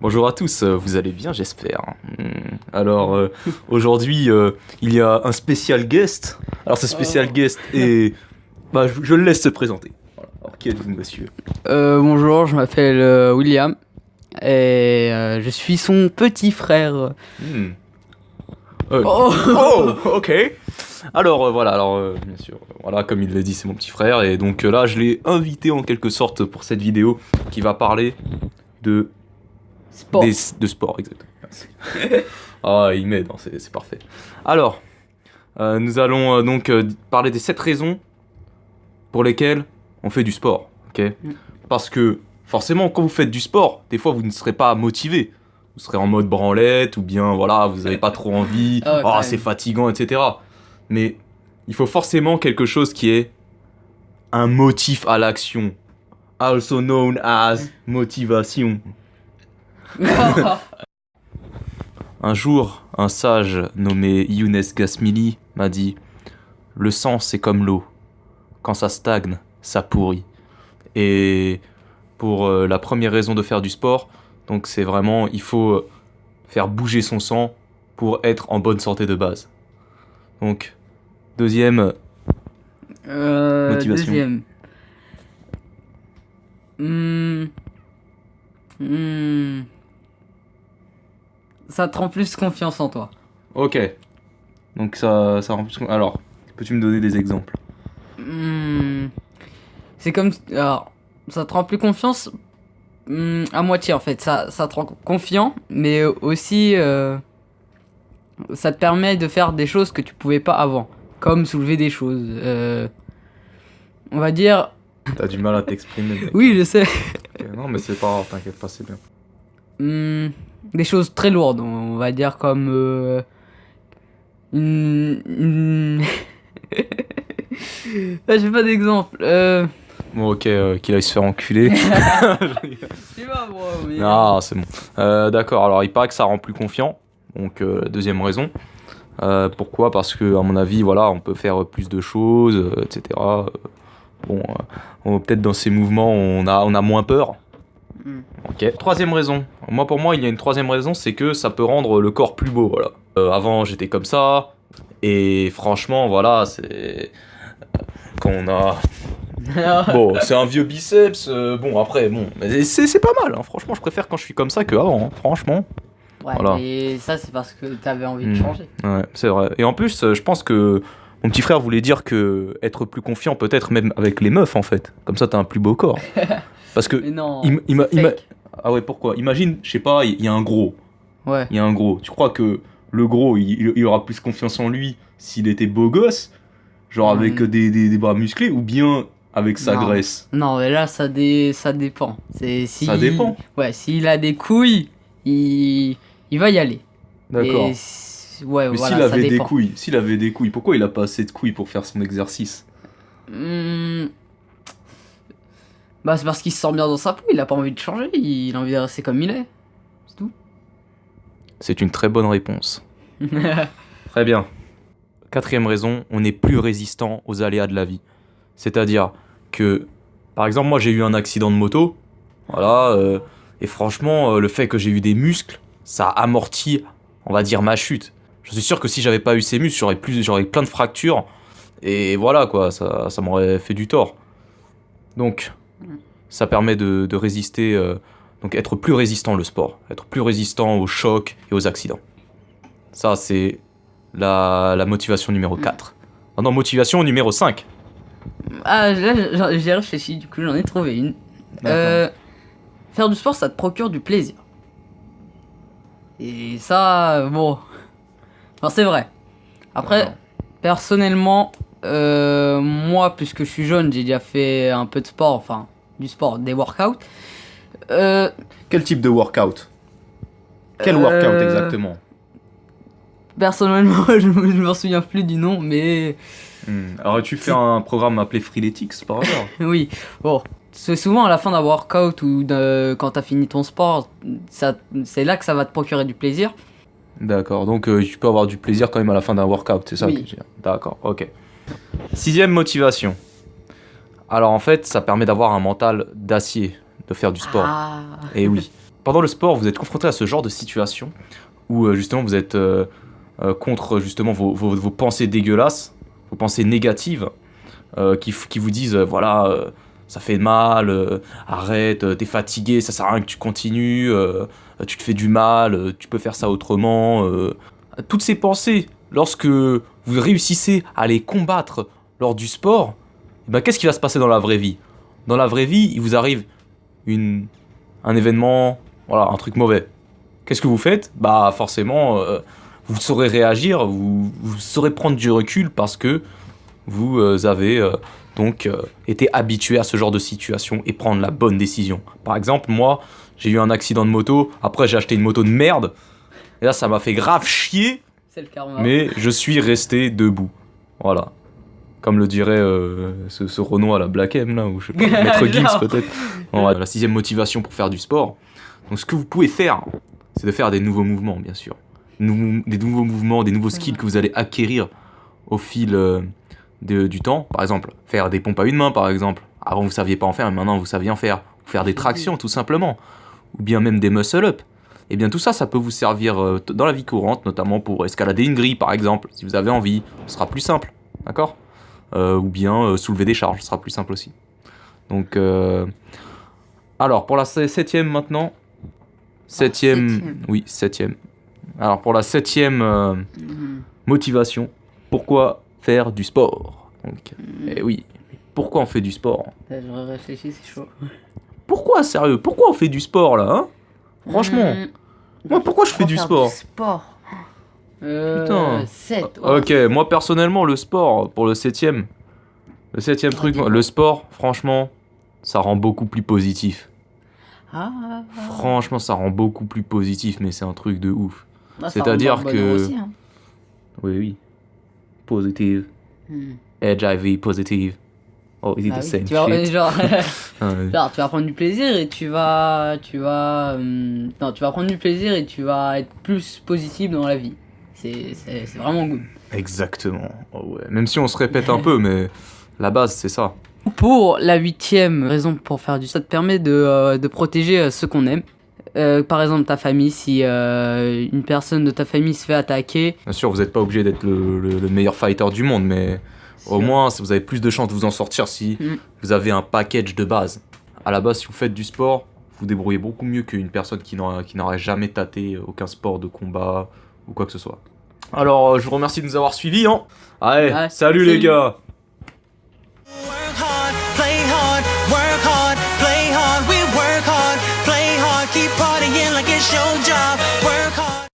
Bonjour à tous, vous allez bien j'espère. Alors aujourd'hui il y a un spécial guest. Alors ce spécial guest est... Bah je le laisse se présenter. Voilà. Alors qui êtes-vous monsieur? Bonjour, je m'appelle William et je suis son petit frère. Hmm. Oh. Oh, ok. Alors voilà, bien sûr, voilà comme il l'a dit c'est mon petit frère et donc là je l'ai invité en quelque sorte pour cette vidéo qui va parler de... Sport. De sport, exactement. Merci. Ah, il m'aide, hein, c'est parfait. Alors, nous allons donc parler des 7 raisons pour lesquelles on fait du sport, ok? Parce que, forcément, quand vous faites du sport, des fois, vous ne serez pas motivé. Vous serez en mode branlette, ou bien, voilà, vous n'avez pas trop envie, Ah ouais, quand c'est même. fatigant, etc. Mais, il faut forcément quelque chose qui est un motif à l'action. Also known as motivation. Un jour, un sage nommé Younes Gasmili m'a dit « Le sang, c'est comme l'eau. Quand ça stagne, ça pourrit. » Et pour la première raison de faire du sport, donc c'est vraiment, il faut faire bouger son sang pour être en bonne santé de base. Donc, deuxième motivation. Deuxième. Ça te rend plus confiance en toi. Ok. Donc ça rend plus... Alors, peux-tu me donner des exemples? C'est comme... Alors, ça te rend plus confiance à moitié en fait. Ça te rend confiant, mais aussi ça te permet de faire des choses que tu pouvais pas avant. Comme soulever des choses. On va dire... T'as du mal à t'exprimer, mec. Oui, je sais. Ok, non, mais c'est pas grave, t'inquiète pas, c'est bien. Des choses très lourdes, on va dire comme Ah, j'ai pas d'exemple. Bon, ok, qu'il aille se faire enculer. Je sais pas moi, mais Ah, c'est bon. D'accord, alors il paraît que ça rend plus confiant. Donc, deuxième raison. Pourquoi? Parce que, à mon avis, voilà, on peut faire plus de choses, etc. Bon, peut-être dans ces mouvements, on a moins peur. Ok. Troisième raison. Pour moi, il y a une troisième raison, c'est que ça peut rendre le corps plus beau, voilà. Avant, j'étais comme ça. Et franchement, voilà, c'est... Quand on a... Bon, c'est un vieux biceps, bon après, bon, mais c'est pas mal, hein. Franchement, je préfère quand je suis comme ça que avant, hein. Franchement. ouais, Voilà. mais ça c'est parce que t'avais envie de changer. Ouais, c'est vrai. Et en plus, je pense que mon petit frère voulait dire que être plus confiant, peut-être même avec les meufs, en fait. Comme ça, t'as un plus beau corps. Parce que... Mais non, c'est c'est fake. Ah ouais, pourquoi? Imagine, je sais pas, il y a un gros. Ouais. Il y a un gros. Tu crois que le gros, il aura plus confiance en lui s'il était beau gosse, genre avec des bras musclés, ou bien avec sa Non. graisse? Non, mais là ça dépend. C'est si Ça dépend. Ouais, s'il a des couilles, il va y aller. D'accord. Et ouais, Mais voilà, s'il ça avait dépend. s'il avait des couilles, pourquoi il a pas assez de couilles pour faire son exercice? Bah c'est parce qu'il se sent bien dans sa peau, il a pas envie de changer, il a envie de rester comme il est. C'est tout. C'est une très bonne réponse. Très bien. Quatrième raison, on est plus résistant aux aléas de la vie. C'est-à-dire que, par exemple, moi j'ai eu un accident de moto, voilà, et franchement, le fait que j'ai eu des muscles, ça amortit, on va dire, ma chute. Je suis sûr que si j'avais pas eu ces muscles, j'aurais plein de fractures, et voilà quoi, ça m'aurait fait du tort. Donc, ça permet de résister, donc être plus résistant le sport, être plus résistant aux chocs et aux accidents. Ça, c'est la motivation numéro 4. Maintenant, motivation numéro 5. Ah, là j'ai réfléchi, du coup j'en ai trouvé une. D'accord. Faire du sport, ça te procure du plaisir. Et ça, bon. Enfin, c'est vrai. Après, D'accord. personnellement, moi, puisque je suis jeune, j'ai déjà fait un peu de sport, enfin, du sport, des workouts. Quel type de workout? Quel Euh, workout exactement? Personnellement, je m'en souviens plus du nom, mais Aurais-tu fait un programme appelé Freeletics par hasard? oui. Bon, c'est souvent à la fin d'un workout ou quand t'as fini ton sport, c'est là que ça va te procurer du plaisir. D'accord, donc tu peux avoir du plaisir quand même à la fin d'un workout, c'est ça Oui. que je veux dire. D'accord, ok. Sixième motivation. Alors en fait, ça permet d'avoir un mental d'acier, de faire du sport. Ah. Et oui. pendant le sport, vous êtes confronté à ce genre de situation où justement vous êtes contre justement vos pensées dégueulasses, vos pensées négatives qui vous disent voilà, ça fait mal, arrête, t'es fatigué, ça sert à rien que tu continues, tu te fais du mal, tu peux faire ça autrement. Toutes ces pensées, lorsque vous réussissez à les combattre lors du sport, eh ben, qu'est-ce qui va se passer dans la vraie vie? Dans la vraie vie, il vous arrive un événement, voilà, un truc mauvais. Qu'est-ce que vous faites? Bah forcément, vous saurez réagir, vous saurez prendre du recul parce que vous avez été habitué à ce genre de situation et prendre la bonne décision. Par exemple, moi, j'ai eu un accident de moto, après j'ai acheté une moto de merde, et là ça m'a fait grave chier, C'est le karma. mais je suis resté debout. Voilà. Comme le dirait ce Renault à la Black M, là, ou je sais pas, Maître Gims peut-être. Bon, la 6e motivation pour faire du sport. Donc ce que vous pouvez faire, c'est de faire des nouveaux mouvements, bien sûr. Des nouveaux mouvements, des nouveaux skills que vous allez acquérir au fil du temps. Par exemple, faire des pompes à une main, par exemple. Avant, vous saviez pas en faire, mais maintenant, vous saviez en faire. Ou faire des tractions, tout simplement. Ou bien même des muscle-up. Et bien tout ça, ça peut vous servir dans la vie courante, notamment pour escalader une grille, par exemple. Si vous avez envie, ce sera plus simple. D'accord ? Ou bien soulever des charges, ce sera plus simple aussi. Donc, alors, pour la 7e maintenant. 7e. Oui, 7e. Alors, pour la 7e motivation, pourquoi faire du sport? Donc, eh oui, pourquoi on fait du sport? Je réfléchis, c'est chaud. Pourquoi, sérieux? Pourquoi on fait du sport, là, hein? Franchement. Moi, pourquoi je fais du sport? Putain. 7. Ok, moi, personnellement, le sport, pour le 7e. Le 7e truc, le sport, franchement, ça rend beaucoup plus positif. Franchement, ça rend beaucoup plus positif, mais c'est un truc de ouf. C'est-à-dire que... Aussi, hein. Oui. Positive. HIV positive. Oh, is it the same tu vas, shit? genre, genre, tu vas prendre du plaisir et tu vas prendre du plaisir et tu vas être plus positif dans la vie. C'est vraiment good. Exactement. Oh ouais. Même si on se répète un peu, mais la base, c'est ça. Pour la 8e raison pour faire du sport, ça te permet de protéger ceux qu'on aime. Par exemple, ta famille, si une personne de ta famille se fait attaquer. Bien sûr, vous n'êtes pas obligé d'être le meilleur fighter du monde, mais au moins, vous avez plus de chances de vous en sortir si vous avez un package de base. À la base, si vous faites du sport, vous débrouillez beaucoup mieux qu'une personne qui n'aurait jamais tâté aucun sport de combat ou quoi que ce soit. Alors, je vous remercie de nous avoir suivis, hein. Allez, Ouais, salut les gars. Work hard, play hard, work hard, play hard, we work hard, play hard, keep partying like it's your job.